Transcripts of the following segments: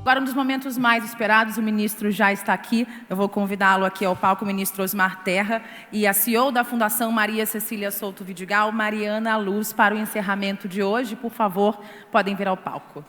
Agora, um dos momentos mais esperados, o ministro já está aqui. Eu vou convidá-lo aqui ao palco, o ministro Osmar Terra e a CEO da Fundação Maria Cecília Souto Vidigal, Mariana Luz, para o encerramento de hoje. Por favor, podem vir ao palco.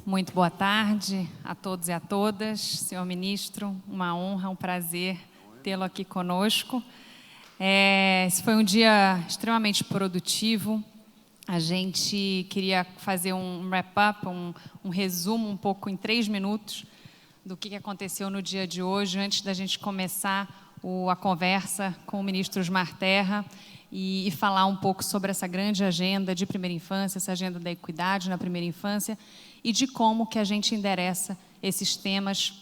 Muito boa tarde a todos e a todas. Senhor ministro, uma honra, um prazer tê-lo aqui conosco. Esse foi um dia extremamente produtivo. A gente queria fazer um wrap-up, um resumo um pouco em 3 minutos do que aconteceu no dia de hoje, antes da gente começar a conversa com o ministro Osmar Terra e falar um pouco sobre essa grande agenda de primeira infância, essa agenda da equidade na primeira infância, e de como que a gente endereça esses temas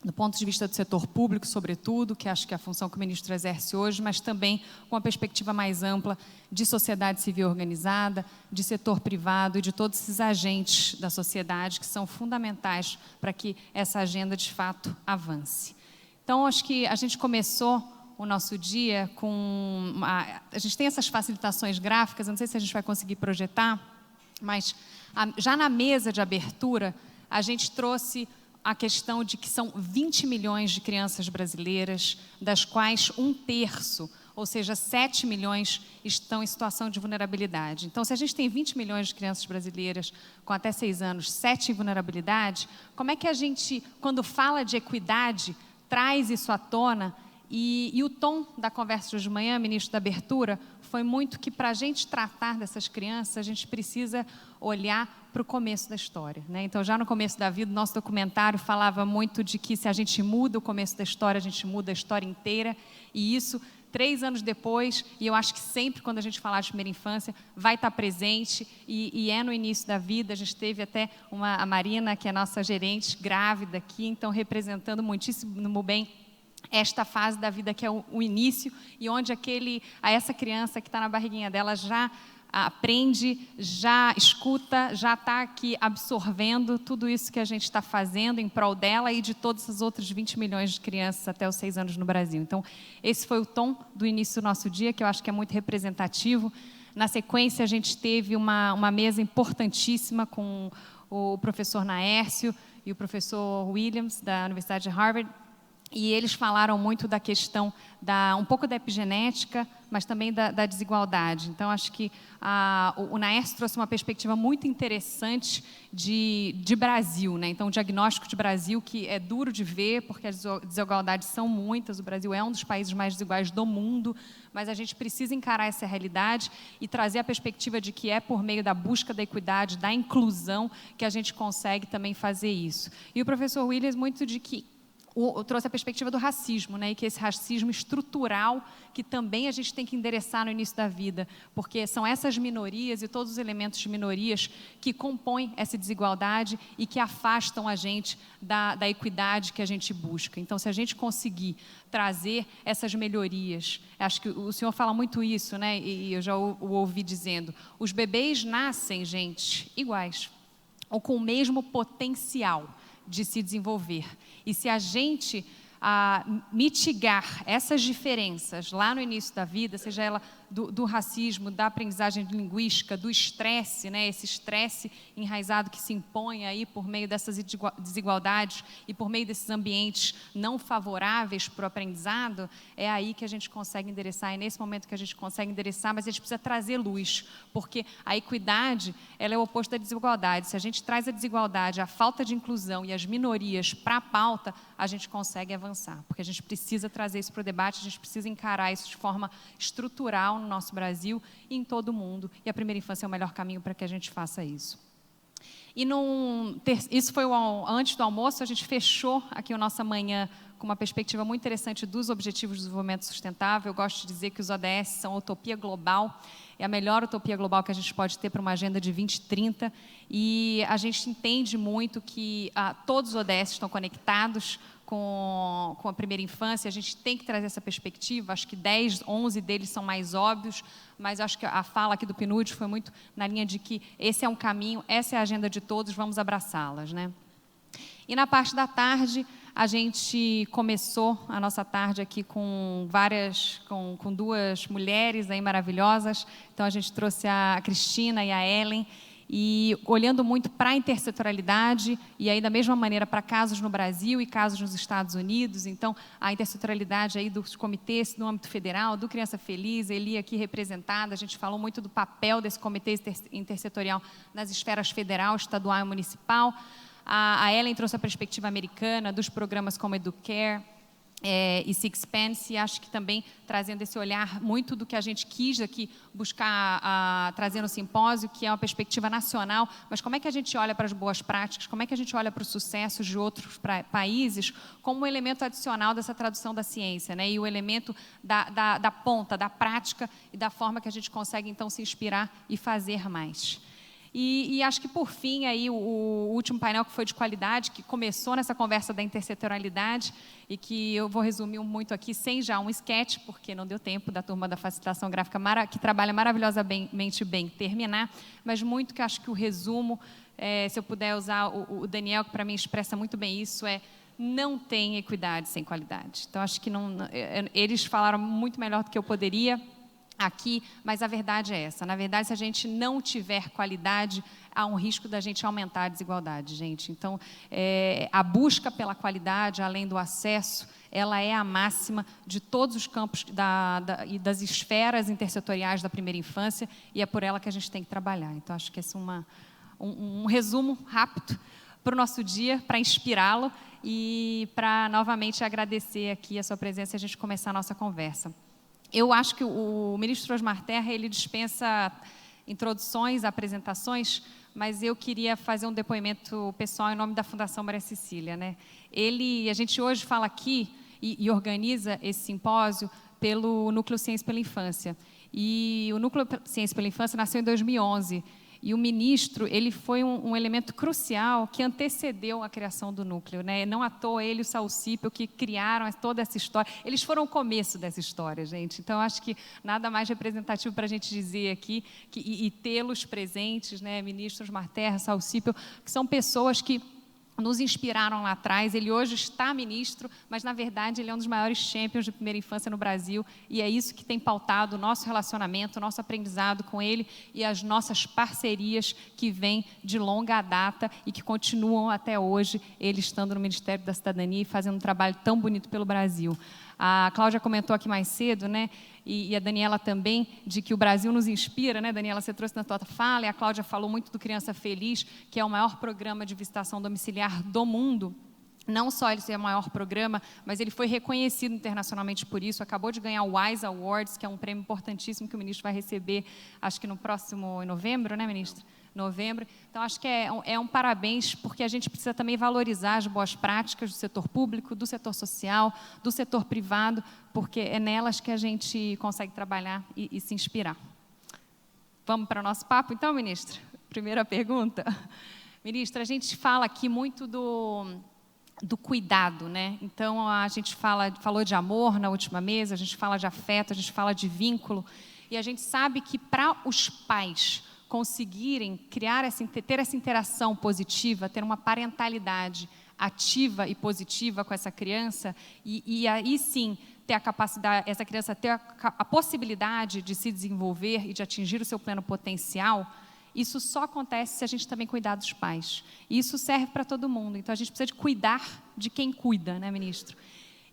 do ponto de vista do setor público, sobretudo, que acho que é a função que o ministro exerce hoje, mas também com uma perspectiva mais ampla de sociedade civil organizada, de setor privado e de todos esses agentes da sociedade que são fundamentais para que essa agenda, de fato, avance. Então, acho que a gente começou o nosso dia com... A gente tem essas facilitações gráficas, eu não sei se a gente vai conseguir projetar, mas já na mesa de abertura, a gente trouxe a questão de que são 20 milhões de crianças brasileiras, das quais 1/3, ou seja, 7 milhões, estão em situação de vulnerabilidade. Então, se a gente tem 20 milhões de crianças brasileiras com até 6 anos, 7 em vulnerabilidade, como é que a gente, quando fala de equidade, traz isso à tona? E o tom da conversa de hoje de manhã, ministro da abertura, foi muito que para a gente tratar dessas crianças, a gente precisa olhar para o começo da história, né? Então, já no começo da vida, o nosso documentário falava muito de que se a gente muda o começo da história, a gente muda a história inteira, e isso 3 anos depois, e eu acho que sempre quando a gente falar de primeira infância, vai estar presente, e é no início da vida. A gente teve até a Marina, que é a nossa gerente, grávida aqui, então representando muitíssimo bem esta fase da vida que é o início, e onde essa criança que está na barriguinha dela já aprende, já escuta, já está aqui absorvendo tudo isso que a gente está fazendo em prol dela e de todas as outras 20 milhões de crianças até os 6 anos no Brasil. Então, esse foi o tom do início do nosso dia, que eu acho que é muito representativo. Na sequência, a gente teve uma mesa importantíssima com o professor Naércio e o professor Williams, da Universidade de Harvard, e eles falaram muito da questão, um pouco da epigenética, mas também da desigualdade. Então, acho que o Naércio trouxe uma perspectiva muito interessante de Brasil, né? Então, o diagnóstico de Brasil, que é duro de ver, porque as desigualdades são muitas. O Brasil é um dos países mais desiguais do mundo, mas a gente precisa encarar essa realidade e trazer a perspectiva de que é por meio da busca da equidade, da inclusão, que a gente consegue também fazer isso. E o professor Williams, muito de que trouxe a perspectiva do racismo, né? E que esse racismo estrutural que também a gente tem que endereçar no início da vida, porque são essas minorias e todos os elementos de minorias que compõem essa desigualdade e que afastam a gente da equidade que a gente busca. Então, se a gente conseguir trazer essas melhorias, acho que o senhor fala muito isso, né? E eu já o ouvi dizendo, os bebês nascem, gente, iguais, ou com o mesmo potencial de se desenvolver. E se a gente mitigar essas diferenças lá no início da vida, seja ela do racismo, da aprendizagem linguística, do estresse, né? Esse estresse enraizado que se impõe aí por meio dessas desigualdades e por meio desses ambientes não favoráveis para o aprendizado, é aí que a gente consegue endereçar, é nesse momento que a gente consegue endereçar, mas a gente precisa trazer luz, porque a equidade, ela é o oposto da desigualdade. Se a gente traz a desigualdade, a falta de inclusão e as minorias para a pauta, a gente consegue avançar, porque a gente precisa trazer isso para o debate, a gente precisa encarar isso de forma estrutural no nosso Brasil e em todo o mundo, e a primeira infância é o melhor caminho para que a gente faça isso. E isso foi antes do almoço. A gente fechou aqui a nossa manhã com uma perspectiva muito interessante dos Objetivos de Desenvolvimento Sustentável. Eu gosto de dizer que os ODS são a utopia global, é a melhor utopia global que a gente pode ter para uma agenda de 2030, e a gente entende muito que todos os ODS estão conectados com a primeira infância, a gente tem que trazer essa perspectiva. Acho que 10, 11 deles são mais óbvios, mas acho que a fala aqui do PNUD foi muito na linha de que esse é um caminho, essa é a agenda de todos, vamos abraçá-las, né? E na parte da tarde, a gente começou a nossa tarde aqui com duas mulheres aí maravilhosas. Então, a gente trouxe a Cristina e a Ellen, e olhando muito para a intersetorialidade, e aí da mesma maneira para casos no Brasil e casos nos Estados Unidos. Então, a intersetorialidade aí dos comitês no âmbito federal, do Criança Feliz, Eli aqui representada, a gente falou muito do papel desse comitê intersetorial nas esferas federal, estadual e municipal. A Ellen trouxe a perspectiva americana dos programas como Educare e Sixpence, e acho que também trazendo esse olhar muito do que a gente quis aqui buscar trazer no simpósio, que é uma perspectiva nacional, mas como é que a gente olha para as boas práticas, como é que a gente olha para os sucessos de outros países como um elemento adicional dessa tradução da ciência, né? E o elemento da ponta, da prática e da forma que a gente consegue, então, se inspirar e fazer mais. E acho que, por fim, aí, o último painel, que foi de qualidade, que começou nessa conversa da intersetorialidade, e que eu vou resumir muito aqui, sem já um sketch, porque não deu tempo da turma da facilitação gráfica, que trabalha maravilhosamente bem, terminar, mas muito que acho que o resumo, se eu puder usar o Daniel, que para mim expressa muito bem isso, não tem equidade sem qualidade. Então, acho que eles falaram muito melhor do que eu poderia aqui, mas a verdade é essa. Na verdade, se a gente não tiver qualidade, há um risco da gente aumentar a desigualdade, gente. Então, a busca pela qualidade, além do acesso, ela é a máxima de todos os campos e das esferas intersetoriais da primeira infância, e é por ela que a gente tem que trabalhar. Então, acho que esse é um resumo rápido para o nosso dia, para inspirá-lo e para novamente agradecer aqui a sua presença e a gente começar a nossa conversa. Eu acho que o ministro Osmar Terra, ele dispensa introduções, apresentações, mas eu queria fazer um depoimento pessoal em nome da Fundação Maria Cecília, né? A gente hoje fala aqui e organiza esse simpósio pelo Núcleo Ciência pela Infância. E o Núcleo Ciência pela Infância nasceu em 2011. E o ministro, ele foi um elemento crucial que antecedeu a criação do núcleo, né? Não à toa ele e o Saucípio que criaram toda essa história. Eles foram o começo dessa história, gente. Então, acho que nada mais representativo para a gente dizer aqui e tê-los presentes, né? Ministros Marterra, Saucípio, que são pessoas que nos inspiraram lá atrás. Ele hoje está ministro, mas, na verdade, ele é um dos maiores champions de primeira infância no Brasil, e é isso que tem pautado o nosso relacionamento, o nosso aprendizado com ele e as nossas parcerias que vêm de longa data e que continuam até hoje, ele estando no Ministério da Cidadania e fazendo um trabalho tão bonito pelo Brasil. A Cláudia comentou aqui mais cedo, né? E a Daniela também, de que o Brasil nos inspira, né? Daniela, você trouxe na tua fala, e a Cláudia falou muito do Criança Feliz, que é o maior programa de visitação domiciliar do mundo. Não só ele ser o maior programa, mas ele foi reconhecido internacionalmente por isso, acabou de ganhar o WISE Awards, que é um prêmio importantíssimo que o ministro vai receber, acho que em novembro, né, ministro? Novembro. Então, acho que é um parabéns, porque a gente precisa também valorizar as boas práticas do setor público, do setor social, do setor privado, porque é nelas que a gente consegue trabalhar e se inspirar. Vamos para o nosso papo, então, ministro? Primeira pergunta. Ministro, a gente fala aqui muito do cuidado, né? Então, a gente falou de amor na última mesa, a gente fala de afeto, a gente fala de vínculo, e a gente sabe que para os pais conseguirem ter essa interação positiva, ter uma parentalidade ativa e positiva com essa criança, e aí sim ter a capacidade, essa criança ter a possibilidade de se desenvolver e de atingir o seu pleno potencial, isso só acontece se a gente também cuidar dos pais. E isso serve para todo mundo. Então, a gente precisa de cuidar de quem cuida, né, ministro?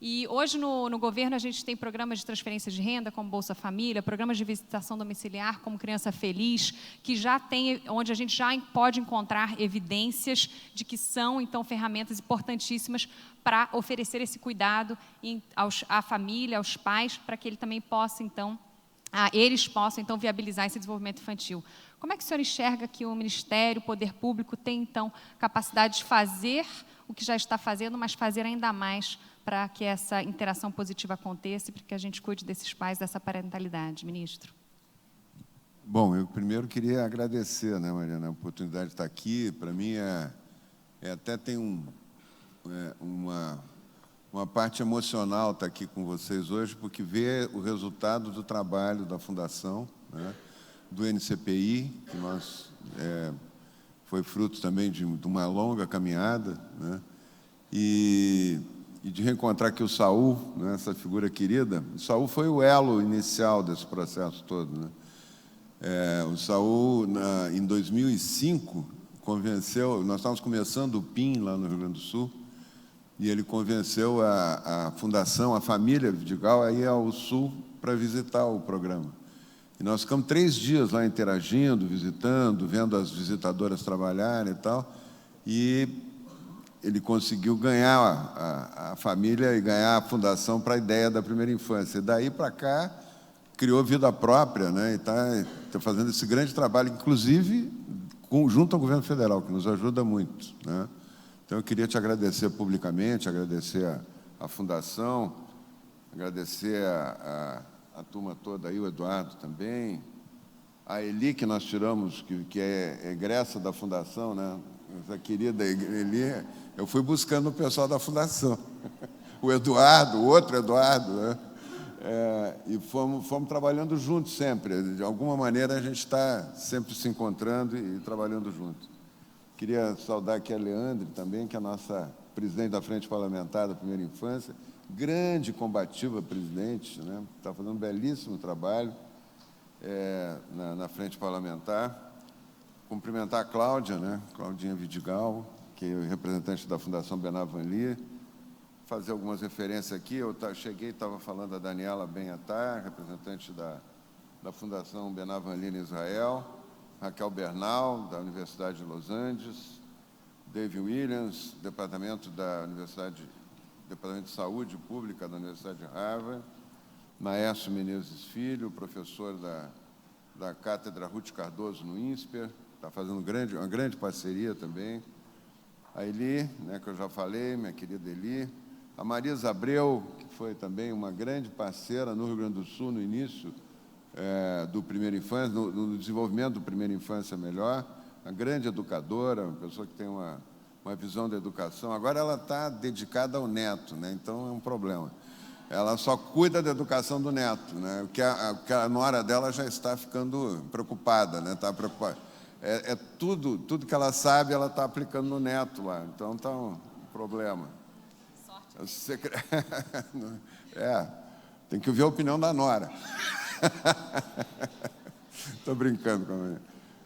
E hoje no governo a gente tem programas de transferência de renda, como Bolsa Família, programas de visitação domiciliar, como Criança Feliz, que já tem, onde a gente já pode encontrar evidências de que são, então, ferramentas importantíssimas para oferecer esse cuidado à família, aos pais, para que ele também possa, então, eles possam, então, viabilizar esse desenvolvimento infantil. Como é que o senhor enxerga que o Ministério, o Poder Público, tem, então, capacidade de fazer o que já está fazendo, mas fazer ainda mais para que essa interação positiva aconteça e para que a gente cuide desses pais, dessa parentalidade, ministro? Bom, eu primeiro queria agradecer, né, Mariana, a oportunidade de estar aqui. Para mim até tem uma uma parte emocional estar aqui com vocês hoje, porque ver o resultado do trabalho da Fundação, né, do NCPI, que foi fruto também de uma longa caminhada, né, e de reencontrar aqui o Saul, né, essa figura querida. O Saul foi o elo inicial desse processo todo, né? O Saul, em 2005, convenceu... Nós estávamos começando o PIN lá no Rio Grande do Sul, e ele convenceu a fundação, a família Vidigal, a ir ao Sul para visitar o programa. E nós ficamos 3 dias lá interagindo, visitando, vendo as visitadoras trabalharem e tal, e ele conseguiu ganhar a família e ganhar a fundação para a ideia da primeira infância. E daí para cá, criou vida própria, né? E está fazendo esse grande trabalho, inclusive junto ao governo federal, que nos ajuda muito, né? Então, eu queria te agradecer publicamente, agradecer a Fundação, agradecer a turma toda aí, o Eduardo também, a Eli, que nós tiramos, que é egressa da Fundação, né? Essa querida Eli, eu fui buscando o pessoal da Fundação, o Eduardo, o outro Eduardo, né? E fomos trabalhando juntos sempre. De alguma maneira, a gente está sempre se encontrando e trabalhando juntos. Queria saudar aqui a Leandre também, que é a nossa presidente da Frente Parlamentar da Primeira Infância, grande combativa presidente, né? Está fazendo um belíssimo trabalho na Frente Parlamentar. Cumprimentar a Cláudia, né? Claudinha Vidigal, que é representante da Fundação Benavanli. Fazer algumas referências aqui. Eu cheguei e estava falando da Daniela Benhatar, representante da Fundação Benavanli em Israel, Raquel Bernal, da Universidade de Los Angeles, Dave Williams, Departamento de Saúde Pública da Universidade de Harvard, Naércio Menezes Filho, professor da Cátedra Ruth Cardoso no INSPER, está fazendo uma grande parceria também. A Eli, né, que eu já falei, minha querida Eli. A Marisa Abreu, que foi também uma grande parceira no Rio Grande do Sul, no início do Primeira Infância, no desenvolvimento do Primeira Infância melhor, uma grande educadora, uma pessoa que tem uma visão da educação. Agora ela está dedicada ao neto, né? Então é um problema. Ela só cuida da educação do neto, né? Porque a nora dela já está ficando preocupada, né? Está preocupada. Tudo que ela sabe, ela está aplicando no neto lá. Então está um problema. Sorte. Tem que ouvir a opinião da nora. Estou brincando com ela.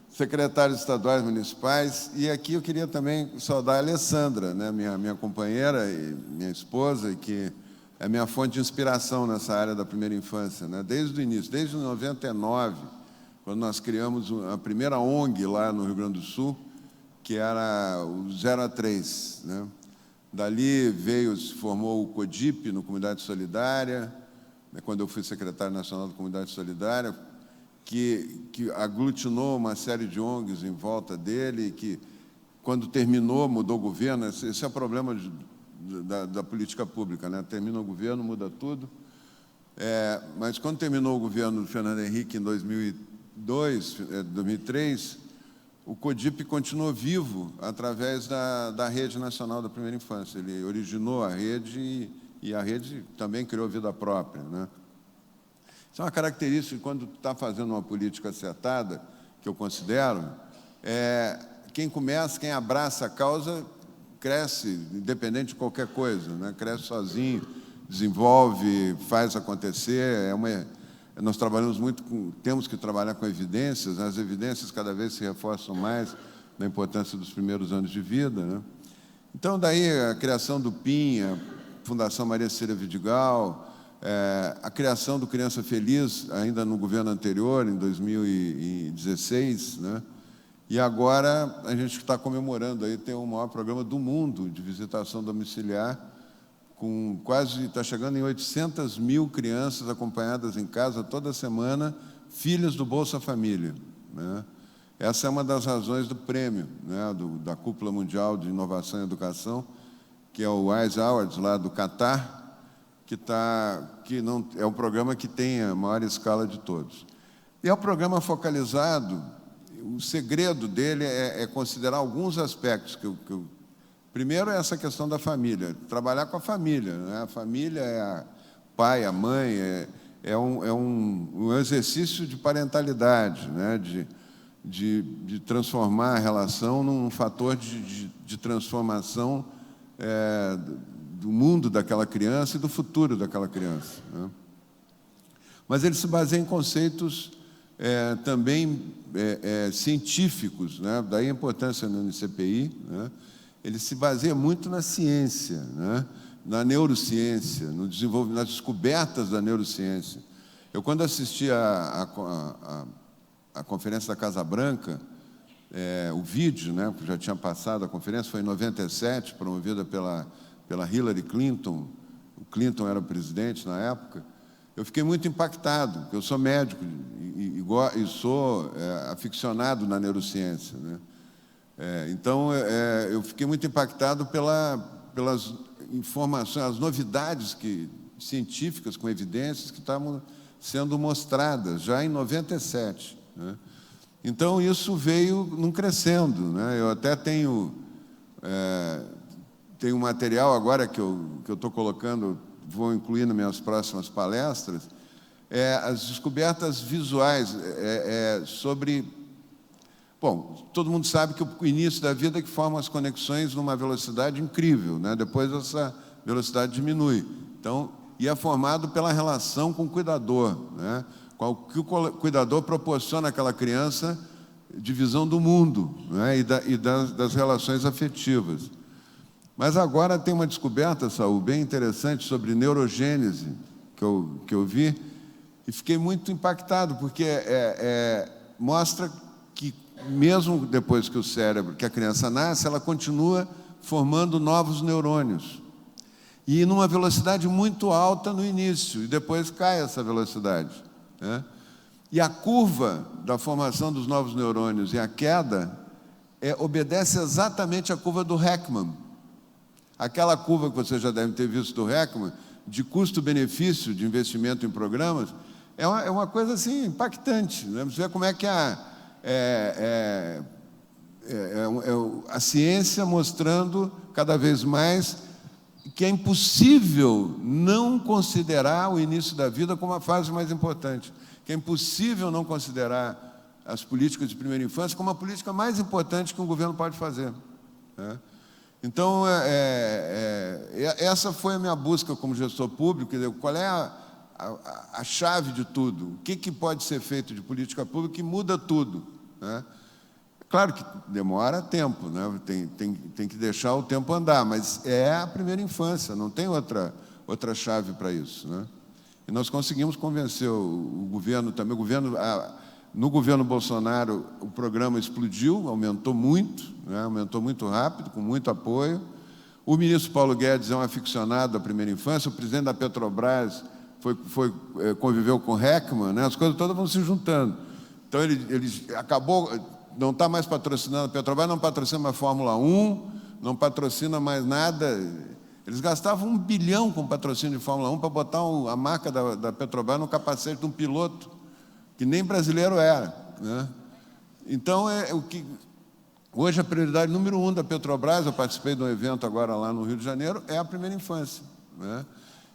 Secretários estaduais municipais, e aqui eu queria também saudar a Alessandra, né, minha companheira e minha esposa, que é minha fonte de inspiração nessa área da primeira infância, né, desde o início, desde 99, quando nós criamos a primeira ONG lá no Rio Grande do Sul, que era o 0 a 3, né? Dali se formou o CODIP, no Comunidade Solidária, né, quando eu fui secretário nacional da Comunidade Solidária, que aglutinou uma série de ONGs em volta dele, que, quando terminou, mudou o governo. Esse é o problema da política pública, né? Termina o governo, muda tudo. Mas, quando terminou o governo do Fernando Henrique, em 2003, o CODIP continuou vivo através da Rede Nacional da Primeira Infância. Ele originou a rede e a rede também criou vida própria, né? Isso é uma característica, quando está fazendo uma política acertada, que eu considero, quem abraça a causa, cresce, independente de qualquer coisa, né? Cresce sozinho, desenvolve, faz acontecer. Nós trabalhamos muito temos que trabalhar com evidências, né? As evidências cada vez se reforçam mais na importância dos primeiros anos de vida, né? Então, daí a criação do PIN, a Fundação Maria Cecília Vidigal, a criação do Criança Feliz, ainda no governo anterior, em 2016, né? E agora a gente está comemorando, aí tem o maior programa do mundo de visitação domiciliar, com está chegando em 800 mil crianças acompanhadas em casa toda semana, filhas do Bolsa Família, né? Essa é uma das razões do prêmio, né, da Cúpula Mundial de Inovação e Educação, que é o Wise Awards, lá do Catar, que não é um programa que tem a maior escala de todos. E é um programa focalizado, o segredo dele é considerar alguns aspectos que eu Primeiro é essa questão da família, trabalhar com a família, né? A família é a pai, a mãe, é um exercício de parentalidade, né? De transformar a relação num fator de transformação do mundo daquela criança e do futuro daquela criança, né? Mas ele se baseia em conceitos também científicos, né? Daí a importância no NCPI, né? Ele se baseia muito na ciência, né? Na neurociência, no desenvolvimento, nas descobertas da neurociência. Eu, quando assisti a conferência da Casa Branca, o vídeo, né, que já tinha passado, a conferência foi em 97, promovida pela Hillary Clinton. O Clinton era o presidente na época. Eu fiquei muito impactado, porque eu sou médico e sou aficionado na neurociência, né? Então, eu fiquei muito impactado pelas informações, as novidades científicas com evidências que estavam sendo mostradas já em 97, né? Então, isso veio num crescendo, né? Eu até tenho um material agora que eu estou colocando, vou incluir nas minhas próximas palestras, as descobertas visuais sobre... Bom, todo mundo sabe que o início da vida é que forma as conexões numa velocidade incrível, né? Depois essa velocidade diminui. Então, e é formado pela relação com o cuidador, né? O que o cuidador proporciona àquela criança de visão do mundo, né? E das relações afetivas. Mas agora tem uma descoberta, Saul, bem interessante sobre neurogênese, que eu vi, e fiquei muito impactado, porque mostra que, mesmo depois que a criança nasce, ela continua formando novos neurônios. E numa velocidade muito alta no início, e depois cai essa velocidade, né? E a curva da formação dos novos neurônios e a queda obedece exatamente à curva do Heckman. Aquela curva que você já deve ter visto do Heckman, de custo-benefício de investimento em programas, é uma coisa assim impactante, né? Você vê como é que a ciência mostrando cada vez mais que é impossível não considerar o início da vida como a fase mais importante, que é impossível não considerar as políticas de primeira infância como a política mais importante que um governo pode fazer, né? Então, essa foi a minha busca como gestor público, qual é a chave de tudo, o que pode ser feito de política pública que muda tudo, né? Claro que demora tempo, né? Tem que deixar o tempo andar, mas é a primeira infância, não tem outra chave para isso, né? E nós conseguimos convencer o governo também. No governo Bolsonaro, o programa explodiu, aumentou muito, né? Aumentou muito rápido, com muito apoio. O ministro Paulo Guedes é um aficionado da primeira infância, o presidente da Petrobras conviveu com Heckman, né? As coisas todas vão se juntando. Então, ele acabou... Não está mais patrocinando a Petrobras, não patrocina mais Fórmula 1, não patrocina mais nada. Eles gastavam 1 bilhão com patrocínio de Fórmula 1 para botar a marca da Petrobras no capacete de um piloto, que nem brasileiro era, né? Então, hoje a prioridade número 1 da Petrobras, eu participei de um evento agora lá no Rio de Janeiro, é a primeira infância, né?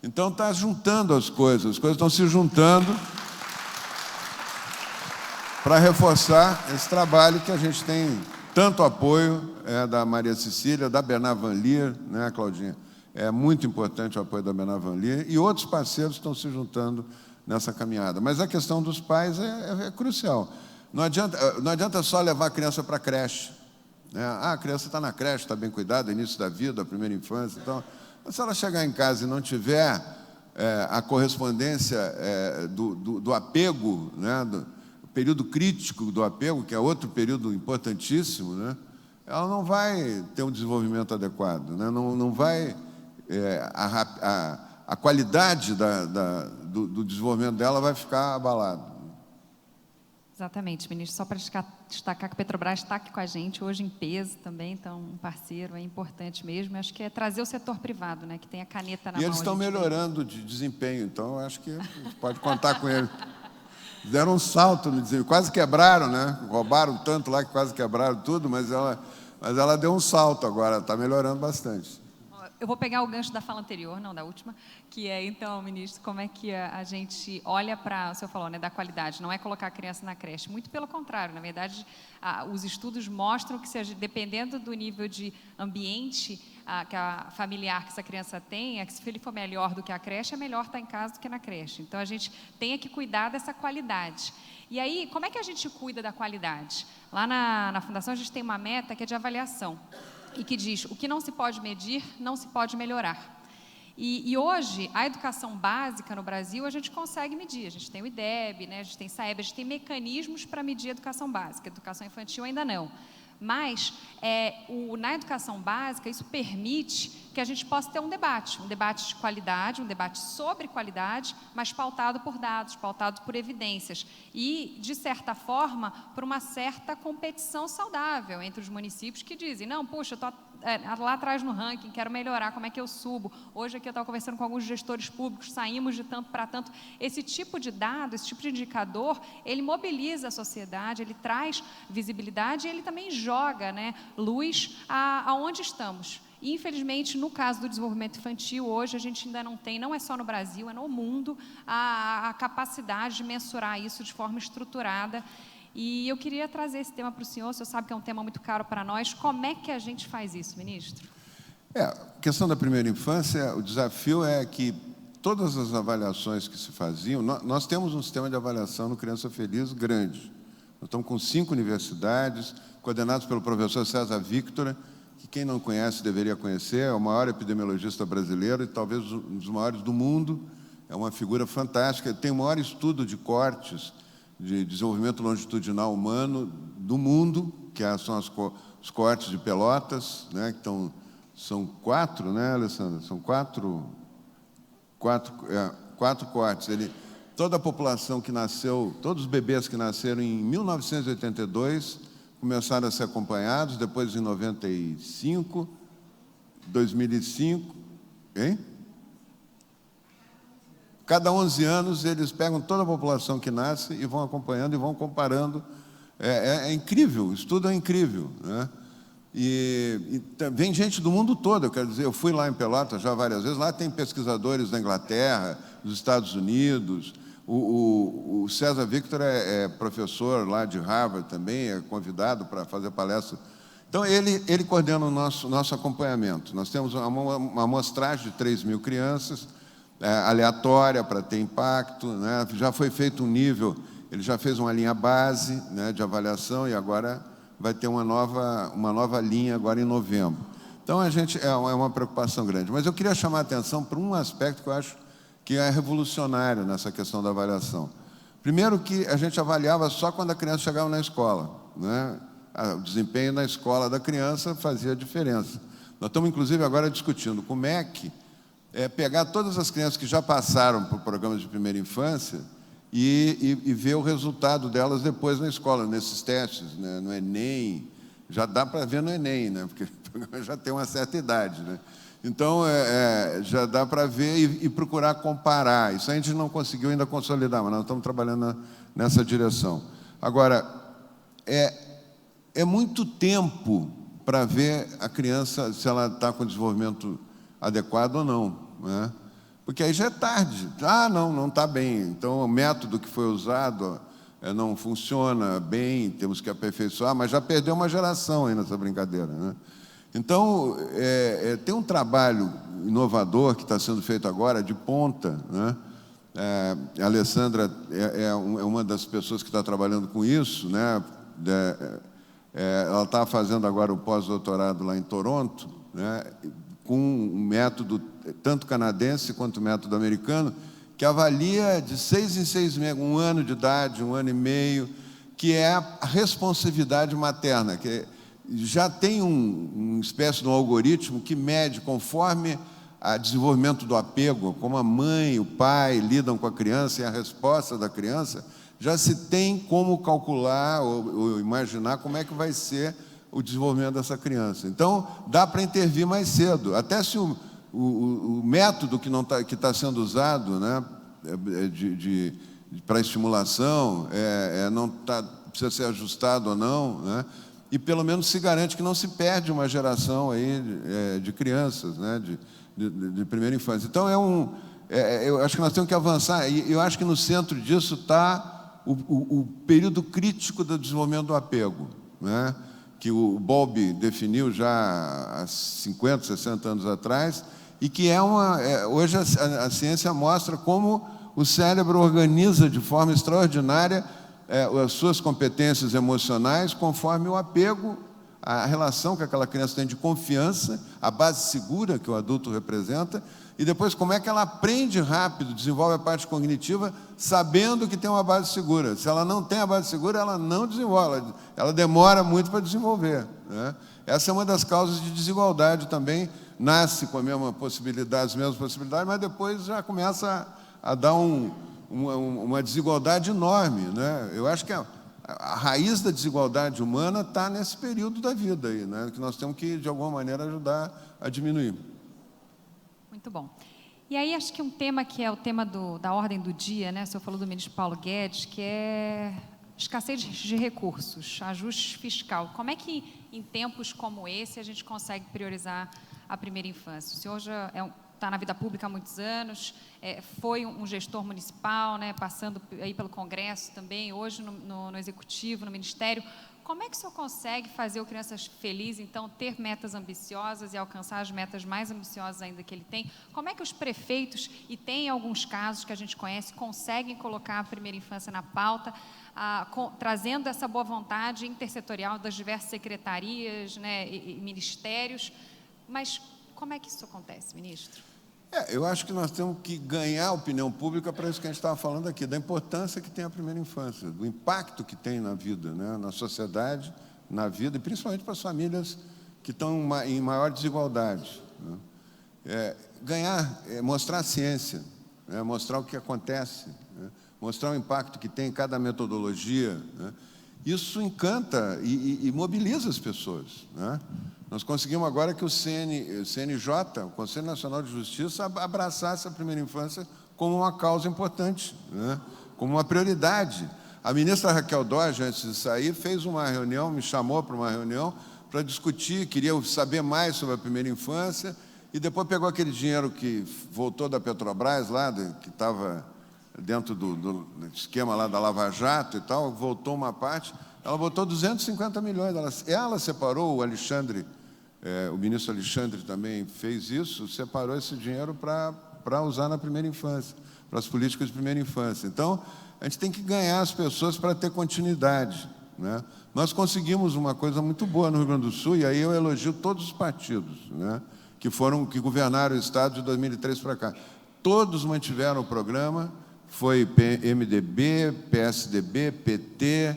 Então, está juntando as coisas estão se juntando para reforçar esse trabalho que a gente tem tanto apoio da Maria Cecília, da Bernard Van Leer, né, Claudinha? É muito importante o apoio da Bernard Van Leer, e outros parceiros estão se juntando nessa caminhada. Mas a questão dos pais é crucial. Não adianta só levar a criança para a creche, né? A criança está na creche, está bem cuidada, início da vida, a primeira infância. Então, se ela chegar em casa e não tiver a correspondência do apego, né, período crítico do apego, que é outro período importantíssimo, né? Ela não vai ter um desenvolvimento adequado, né? Não vai... a qualidade do desenvolvimento dela vai ficar abalada. Exatamente, ministro. Só para destacar que a Petrobras está aqui com a gente hoje em peso também, então um parceiro importante mesmo. Acho que é trazer o setor privado, né, que tem a caneta na mão. E eles estão melhorando de desempenho, então acho que pode contar com eles. Deram um salto no desempenho, quase quebraram, né? Roubaram tanto lá que quase quebraram tudo, mas Mas ela deu um salto agora, está melhorando bastante. Eu vou pegar o gancho da fala anterior, não da última, que é, então, ministro, como é que a gente olha para, o senhor falou, né, da qualidade, não é colocar a criança na creche, muito pelo contrário, na verdade, os estudos mostram que, dependendo do nível de ambiente familiar que essa criança tenha, que se ele for melhor do que a creche, é melhor estar em casa do que na creche. Então, a gente tem que cuidar dessa qualidade. E aí, como é que a gente cuida da qualidade? Lá na Fundação, a gente tem uma meta que é de avaliação, e que diz, o que não se pode medir, não se pode melhorar. E hoje, a educação básica no Brasil, a gente consegue medir. A gente tem o IDEB, né? A gente tem SAEB, a gente tem mecanismos para medir a educação básica. A educação infantil ainda não. Mas, na educação básica, isso permite que a gente possa ter um debate de qualidade, um debate sobre qualidade, mas pautado por dados, pautado por evidências e, de certa forma, por uma certa competição saudável entre os municípios que dizem, não, puxa, eu estou lá atrás no ranking, quero melhorar, como é que eu subo? Hoje aqui eu estava conversando com alguns gestores públicos, saímos de tanto para tanto. Esse tipo de dado, esse tipo de indicador, ele mobiliza a sociedade, ele traz visibilidade e ele também joga, né, luz aonde estamos. E, infelizmente, no caso do desenvolvimento infantil, hoje a gente ainda não tem, não é só no Brasil, é no mundo, a capacidade de mensurar isso de forma estruturada. E eu queria trazer esse tema para o senhor sabe que é um tema muito caro para nós. Como é que a gente faz isso, ministro? A questão da primeira infância, o desafio é que todas as avaliações que se faziam, nós temos um sistema de avaliação no Criança Feliz grande. Nós estamos com 5 universidades, coordenados pelo professor César Victor, que quem não conhece deveria conhecer, é o maior epidemiologista brasileiro e talvez um dos maiores do mundo, é uma figura fantástica, tem o maior estudo de cortes de desenvolvimento longitudinal humano do mundo, que são os cortes de Pelotas, né, que são 4, né, Alessandra? São quatro cortes. Toda a população que nasceu, todos os bebês que nasceram em 1982 começaram a ser acompanhados, depois em 95, 2005, hein? Cada 11 anos, eles pegam toda a população que nasce e vão acompanhando e vão comparando. É incrível, o estudo é incrível, né? E vem gente do mundo todo, eu quero dizer, eu fui lá em Pelotas já várias vezes, lá tem pesquisadores da Inglaterra, dos Estados Unidos, o César Victor é professor lá de Harvard também, é convidado para fazer palestra. Então, ele coordena o nosso acompanhamento. Nós temos uma amostragem de 3.000 crianças, aleatória para ter impacto, né? Já foi feito um nível, ele já fez uma linha base, né, de avaliação e agora vai ter uma nova linha agora em novembro. Então, a gente é uma preocupação grande. Mas eu queria chamar a atenção para um aspecto que eu acho que é revolucionário nessa questão da avaliação. Primeiro que a gente avaliava só quando a criança chegava na escola, né? O desempenho na escola da criança fazia diferença. Nós estamos, inclusive, agora discutindo com o MEC, pegar todas as crianças que já passaram por programas de primeira infância e ver o resultado delas depois na escola, nesses testes, né, no Enem. Já dá para ver no Enem, né, porque já tem uma certa idade, né? Então, já dá para ver e procurar comparar. Isso a gente não conseguiu ainda consolidar, mas nós estamos trabalhando nessa direção. Agora, é muito tempo para ver a criança se ela está com desenvolvimento adequado ou não, né? Porque aí já é tarde. Não está bem. Então, o método que foi usado não funciona bem, temos que aperfeiçoar, mas já perdeu uma geração aí nessa brincadeira, né? Então, tem um trabalho inovador que está sendo feito agora, de ponta, né? A Alessandra é uma das pessoas que está trabalhando com isso, né? Ela está fazendo agora o pós-doutorado lá em Toronto, né, com um método tanto canadense quanto método americano, que avalia de 6 em 6 meses, 1 ano de idade, 1 ano e meio, que é a responsividade materna, que já tem uma espécie de um algoritmo que mede conforme o desenvolvimento do apego, como a mãe e o pai lidam com a criança e a resposta da criança, já se tem como calcular ou imaginar como é que vai ser o desenvolvimento dessa criança. Então, dá para intervir mais cedo. Até se o método que está sendo usado, né, para estimulação não precisa ser ajustado ou não, né? e pelo menos se garante que não se perde uma geração aí de crianças, né, de primeira infância. Então, eu acho que nós temos que avançar, e eu acho que no centro disso está o período crítico do desenvolvimento do apego, né, que o Bowlby definiu já há 50, 60 anos atrás, e que hoje a ciência mostra como o cérebro organiza de forma extraordinária as suas competências emocionais conforme o apego, a relação que aquela criança tem de confiança, a base segura que o adulto representa, e depois como é que ela aprende rápido, desenvolve a parte cognitiva, sabendo que tem uma base segura. Se ela não tem a base segura, ela não desenvolve, ela demora muito para desenvolver, né? Essa é uma das causas de desigualdade também, nasce com a mesma possibilidade, as mesmas possibilidades, mas depois já começa a dar uma desigualdade enorme, né? Eu acho que a raiz da desigualdade humana está nesse período da vida aí, né? Que nós temos que, de alguma maneira, ajudar a diminuir. Muito bom. E aí, acho que um tema que é o tema da ordem do dia, né? O senhor falou do ministro Paulo Guedes, que é escassez de recursos, ajuste fiscal. Como é que, em tempos como esse, a gente consegue priorizar a primeira infância? O senhor já está na vida pública há muitos anos, foi um gestor municipal, né, passando aí pelo Congresso também, hoje no Executivo, no Ministério. Como é que o senhor consegue fazer o Crianças Felizes, então, ter metas ambiciosas e alcançar as metas mais ambiciosas ainda que ele tem? Como é que os prefeitos, e tem alguns casos que a gente conhece, conseguem colocar a primeira infância na pauta, trazendo essa boa vontade intersetorial das diversas secretarias, né, e ministérios? Mas como é que isso acontece, ministro? Eu acho que nós temos que ganhar a opinião pública para isso que a gente estava falando aqui, da importância que tem a primeira infância, do impacto que tem na vida, né, na sociedade, na vida, e principalmente para as famílias que estão em maior desigualdade, né. Mostrar a ciência, né, mostrar o que acontece, né, mostrar o impacto que tem em cada metodologia, né. Isso encanta e mobiliza as pessoas, né? Nós conseguimos agora que o CNJ, o Conselho Nacional de Justiça, abraçasse a primeira infância como uma causa importante, né? Como uma prioridade. A ministra Raquel Dodge, antes de sair, fez uma reunião, me chamou para uma reunião para discutir, queria saber mais sobre a primeira infância, e depois pegou aquele dinheiro que voltou da Petrobras, lá, que estava dentro do esquema lá da Lava Jato e tal, voltou uma parte, ela botou 250 milhões, ela separou, o Alexandre, o ministro Alexandre também fez isso, separou esse dinheiro para usar na primeira infância, para as políticas de primeira infância. Então, a gente tem que ganhar as pessoas para ter continuidade, né? Nós conseguimos uma coisa muito boa no Rio Grande do Sul, e aí eu elogio todos os partidos, né, que governaram o Estado de 2003 para cá. Todos mantiveram o programa, foi MDB, PSDB, PT,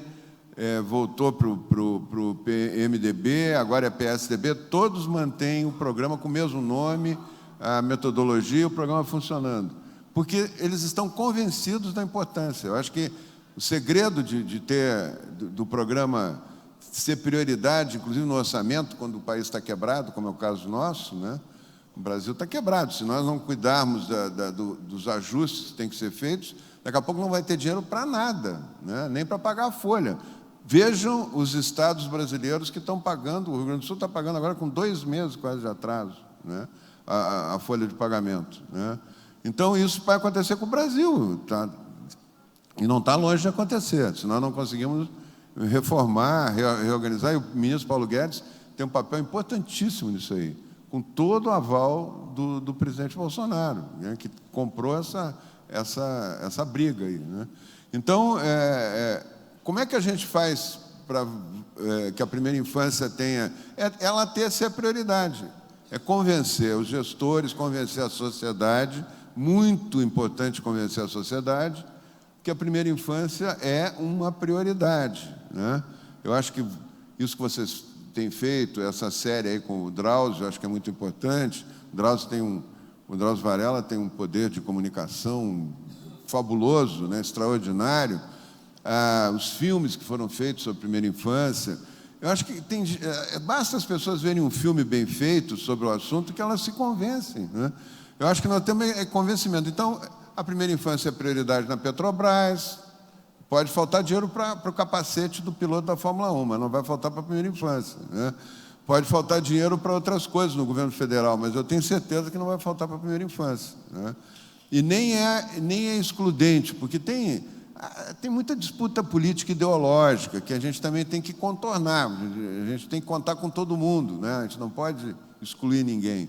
voltou para o PMDB, agora é PSDB, todos mantêm o programa com o mesmo nome, a metodologia, o programa funcionando, porque eles estão convencidos da importância. Eu acho que o segredo do programa ser prioridade, inclusive no orçamento, quando o país está quebrado, como é o caso nosso, né? O Brasil está quebrado. Se nós não cuidarmos dos ajustes que têm que ser feitos, daqui a pouco não vai ter dinheiro para nada, né? Nem para pagar a folha. Vejam os estados brasileiros que estão pagando, o Rio Grande do Sul está pagando agora com 2 meses quase de atraso, né, a folha de pagamento, né? Então, isso vai acontecer com o Brasil, tá? E não está longe de acontecer, se nós não conseguimos reformar, reorganizar, e o ministro Paulo Guedes tem um papel importantíssimo nisso aí, com todo o aval do presidente Bolsonaro, né, que comprou essa briga aí, né? Então, como é que a gente faz para que a primeira infância tenha... ela ter essa prioridade, convencer os gestores, convencer a sociedade, muito importante convencer a sociedade, que a primeira infância é uma prioridade, né? Eu acho que isso que vocês têm feito, essa série aí com o Drauzio, eu acho que é muito importante. O Drauzio Varela tem um poder de comunicação fabuloso, né, extraordinário. Os filmes que foram feitos sobre a primeira infância, eu acho que basta as pessoas verem um filme bem feito sobre o assunto que elas se convencem, né? Eu acho que nós temos convencimento. Então, a primeira infância é prioridade na Petrobras, Pode faltar dinheiro para o capacete do piloto da Fórmula 1, mas não vai faltar para a primeira infância, né? Pode faltar dinheiro para outras coisas no governo federal, mas eu tenho certeza que não vai faltar para a primeira infância, né? E nem é excludente, porque tem muita disputa política e ideológica que a gente também tem que contornar. A gente tem que contar com todo mundo, né? A gente não pode excluir ninguém.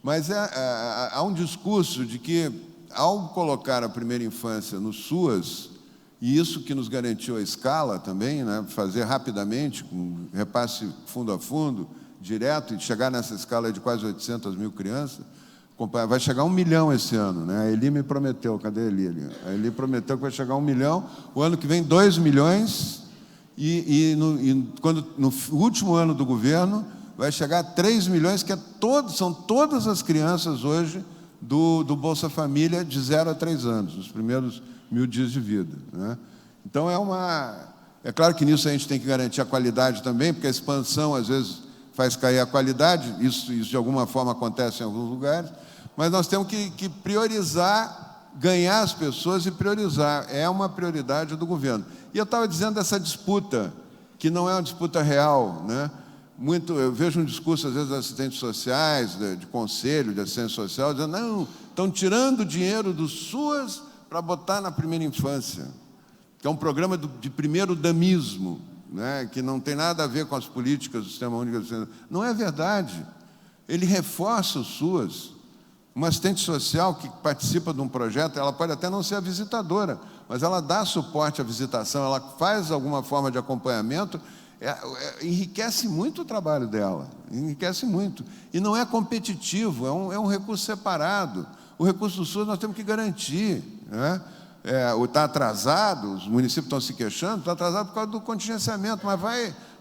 Mas há um discurso de que, ao colocar a primeira infância no SUAS, e isso que nos garantiu a escala também, né? Fazer rapidamente, com repasse fundo a fundo, direto, e chegar nessa escala de quase 800 mil crianças. Vai chegar 1 milhão esse ano, né? A Eli me prometeu, cadê a Eli ali? A Eli prometeu que vai chegar 1 milhão, o ano que vem 2 milhões, no último ano do governo vai chegar a 3 milhões, que são todas as crianças hoje do Bolsa Família de 0 a 3 anos, os primeiros 1000 dias de vida, né? Então é claro que nisso a gente tem que garantir a qualidade também, porque a expansão às vezes faz cair a qualidade, isso de alguma forma acontece em alguns lugares, mas nós temos que priorizar, ganhar as pessoas e priorizar. É uma prioridade do governo. E eu estava dizendo dessa disputa, que não é uma disputa real, né? Eu vejo um discurso, às vezes, de assistentes sociais, de conselho, de assistência social, dizendo, não, estão tirando dinheiro do SUAS para botar na primeira infância, que é um programa de primeiro damismo, né? Que não tem nada a ver com as políticas do Sistema Único de Saúde. Não é verdade. Ele reforça o SUAS. Uma assistente social que participa de um projeto, ela pode até não ser a visitadora, mas ela dá suporte à visitação, ela faz alguma forma de acompanhamento, enriquece muito o trabalho dela, enriquece muito. E não é competitivo, é um recurso separado. O recurso do SUAS nós temos que garantir, né? Está atrasado, os municípios estão se queixando, está atrasado por causa do contingenciamento, mas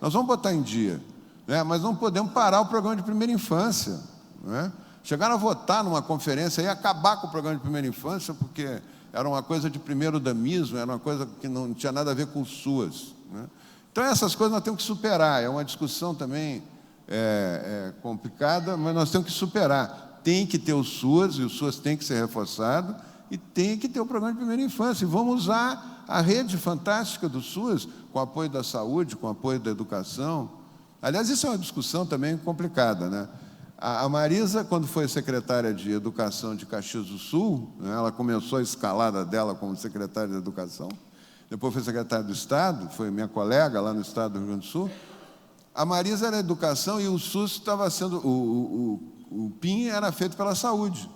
nós vamos botar em dia, né? Mas não podemos parar o programa de primeira infância, né? Chegaram a votar numa conferência e acabar com o programa de primeira infância, porque era uma coisa de primeiro damismo, era uma coisa que não tinha nada a ver com o SUAS, né? Então, essas coisas nós temos que superar. É uma discussão também complicada, mas nós temos que superar. Tem que ter o SUAS, e o SUAS tem que ser reforçado, e tem que ter o programa de primeira infância. E vamos usar a rede fantástica do SUAS, com apoio da saúde, com apoio da educação. Aliás, isso é uma discussão também complicada, né? A Marisa, quando foi secretária de Educação de Caxias do Sul, né, ela começou a escalada dela como secretária de Educação, depois foi secretária do Estado, foi minha colega lá no Estado do Rio Grande do Sul. A Marisa era Educação e o SUS estava sendo... O PIN era feito pela Saúde.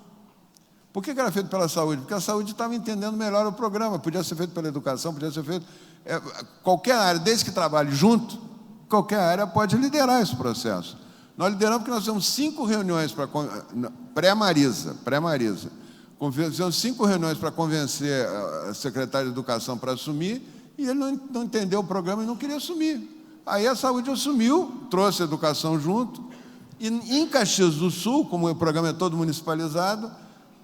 Por que era feito pela Saúde? Porque a Saúde estava entendendo melhor o programa, podia ser feito pela Educação, podia ser feito... qualquer área, desde que trabalhe junto, qualquer área pode liderar esse processo. Nós lideramos porque nós temos 5 reuniões pré-Marisa. Fizemos 5 reuniões para convencer a secretária de Educação para assumir, e ele não entendeu o programa e não queria assumir. Aí a Saúde assumiu, trouxe a Educação junto, e em Caxias do Sul, como o programa é todo municipalizado,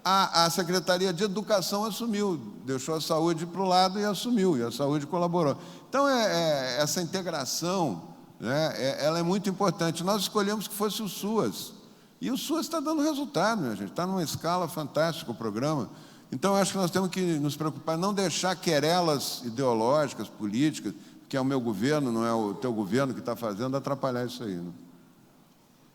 a Secretaria de Educação assumiu, deixou a Saúde para o lado e assumiu, e a Saúde colaborou. Então, essa integração, né, ela é muito importante. Nós escolhemos que fosse o SUAS, e o SUAS está dando resultado, minha gente, está numa escala fantástica o programa. Então, eu acho que nós temos que nos preocupar, não deixar querelas ideológicas, políticas, que é o meu governo, não é o teu governo que está fazendo, atrapalhar isso aí, né?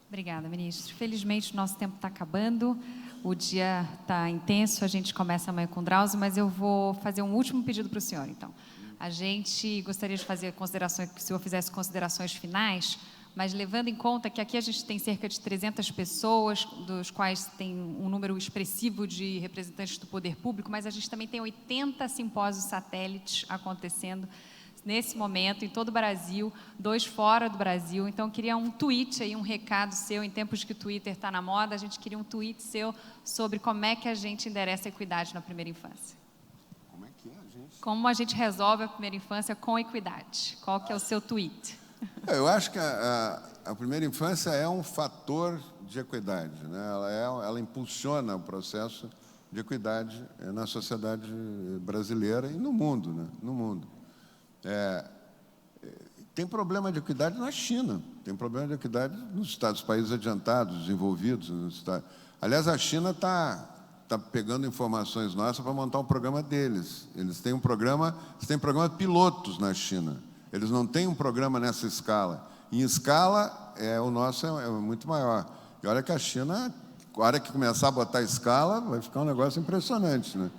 Obrigada, ministro. Felizmente, o nosso tempo está acabando, o dia está intenso, a gente começa amanhã com o Drauzio, mas eu vou fazer um último pedido para o senhor, então. A gente gostaria de fazer considerações, que o senhor fizesse considerações finais, mas levando em conta que aqui a gente tem cerca de 300 pessoas, dos quais tem um número expressivo de representantes do poder público, mas a gente também tem 80 simpósios satélites acontecendo nesse momento em todo o Brasil, 2 fora do Brasil. Então, eu queria um tweet, aí, um recado seu, em tempos que o Twitter está na moda, a gente queria um tweet seu sobre como é que a gente endereça a equidade na primeira infância. Como a gente resolve a primeira infância com equidade? Qual que é o seu tweet? Eu acho que a primeira infância é um fator de equidade, né? Ela impulsiona o processo de equidade na sociedade brasileira e no mundo, né? No mundo. Tem problema de equidade na China, tem problema de equidade nos países adiantados, desenvolvidos. Aliás, a China está tá pegando informações nossas para montar um programa deles. Eles têm programa pilotos na China. Eles não têm um programa nessa escala. Em escala, o nosso é muito maior. E olha que a China, a hora que começar a botar escala, vai ficar um negócio impressionante, né?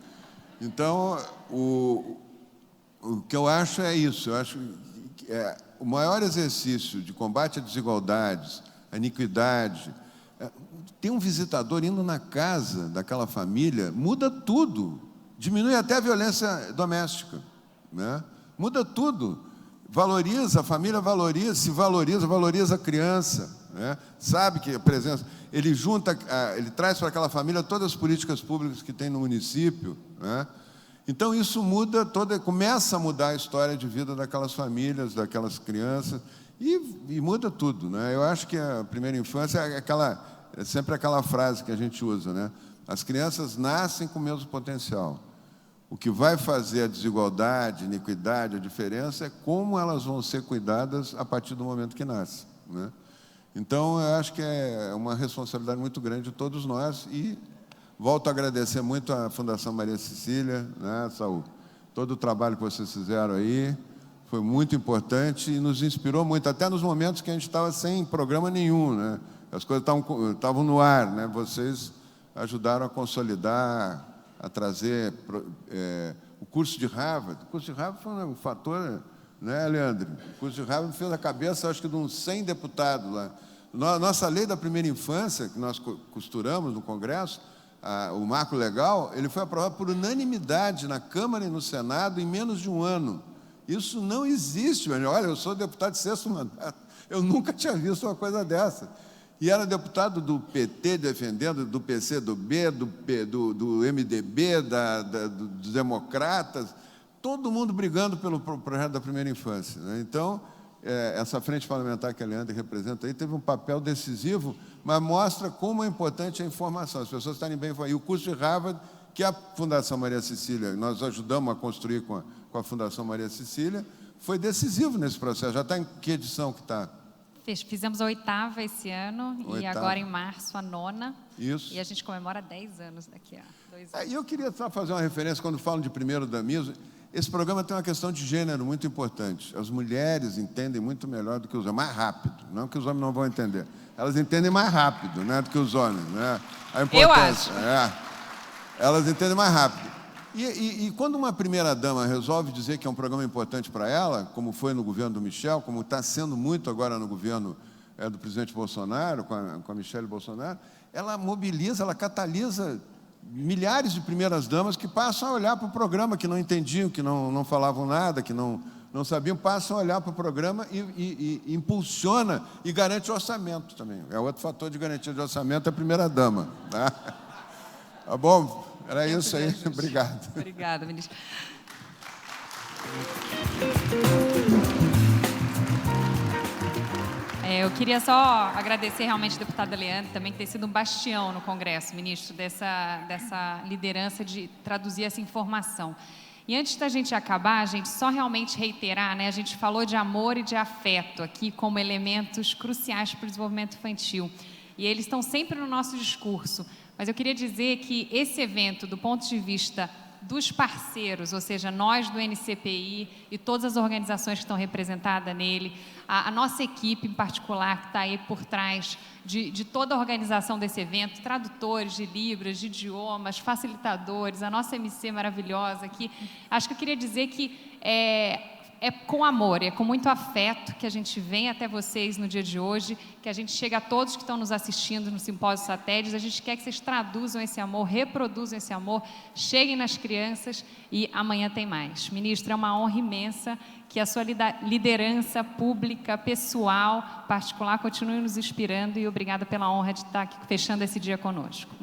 Então, o que eu acho é isso. Eu acho que o maior exercício de combate à desigualdades, à iniquidade. Tem um visitador indo na casa daquela família, muda tudo. Diminui até a violência doméstica, né? Muda tudo. Valoriza, a família valoriza, valoriza a criança, né? Sabe que a presença... Ele traz para aquela família todas as políticas públicas que tem no município, né? Então, isso começa a mudar a história de vida daquelas famílias, daquelas crianças, e muda tudo, né? Eu acho que a primeira infância é sempre aquela frase que a gente usa, né? As crianças nascem com o mesmo potencial. O que vai fazer a desigualdade, a iniquidade, a diferença é como elas vão ser cuidadas a partir do momento que nascem, né? Então, eu acho que é uma responsabilidade muito grande de todos nós e volto a agradecer muito à Fundação Maria Cecília, né, Saul? Todo o trabalho que vocês fizeram aí foi muito importante e nos inspirou muito, até nos momentos que a gente estava sem programa nenhum, né? As coisas estavam no ar, né? Vocês ajudaram a consolidar, a trazer o curso de Harvard. O curso de Harvard foi um fator, né, Leandro? O curso de Harvard fez a cabeça, acho que, de uns 100 deputados lá. Nossa lei da primeira infância, que nós costuramos no Congresso, o marco legal, ele foi aprovado por unanimidade na Câmara e no Senado em menos de um ano. Isso não existe, velho. Olha, eu sou deputado de 6º mandato, eu nunca tinha visto uma coisa dessa. E era deputado do PT defendendo, do PCdoB, do MDB, dos democratas, todo mundo brigando pelo projeto da primeira infância, né? Então, essa frente parlamentar que a Leandro representa aí teve um papel decisivo, mas mostra como é importante a informação, as pessoas estarem bem informadas. E o curso de Harvard, que a Fundação Maria Cecília, nós ajudamos a construir com a Fundação Maria Cecília, foi decisivo nesse processo. Já está em que edição que está? Fizemos a 8ª esse ano e agora em março a 9ª. Isso. E a gente comemora 10 anos daqui a 2 anos. E eu queria só fazer uma referência, quando falam de primeiro-damismo, esse programa tem uma questão de gênero muito importante. As mulheres entendem muito melhor do que os homens, mais rápido, não que os homens não vão entender. Elas entendem mais rápido, né, do que os homens, né? A importância, eu acho. Elas entendem mais rápido. E quando uma primeira-dama resolve dizer que é um programa importante para ela, como foi no governo do Michel, como está sendo muito agora no governo do presidente Bolsonaro, com a Michelle Bolsonaro, ela mobiliza, ela catalisa milhares de primeiras-damas que passam a olhar para o programa, que não entendiam, que não falavam nada, que não sabiam, passam a olhar para o programa e impulsiona e garante orçamento também. É outro fator de garantia de orçamento, a primeira-dama, tá? Tá bom? Era isso aí. Obrigado. Obrigada, ministro. Eu queria só agradecer realmente ao deputado Leandro, também que tem sido um bastião no Congresso, ministro, dessa liderança de traduzir essa informação. E antes da gente acabar, a gente só realmente reiterar, né? A gente falou de amor e de afeto aqui como elementos cruciais para o desenvolvimento infantil. E eles estão sempre no nosso discurso. Mas eu queria dizer que esse evento, do ponto de vista dos parceiros, ou seja, nós do NCPI e todas as organizações que estão representadas nele, a nossa equipe em particular que está aí por trás de toda a organização desse evento, tradutores de libras, de idiomas, facilitadores, a nossa MC maravilhosa aqui, acho que eu queria dizer que é com amor, é com muito afeto que a gente vem até vocês no dia de hoje, que a gente chega a todos que estão nos assistindo no Simpósio Satélites, a gente quer que vocês traduzam esse amor, reproduzam esse amor, cheguem nas crianças e amanhã tem mais. Ministro, é uma honra imensa que a sua liderança pública, pessoal, particular, continue nos inspirando e obrigada pela honra de estar aqui fechando esse dia conosco.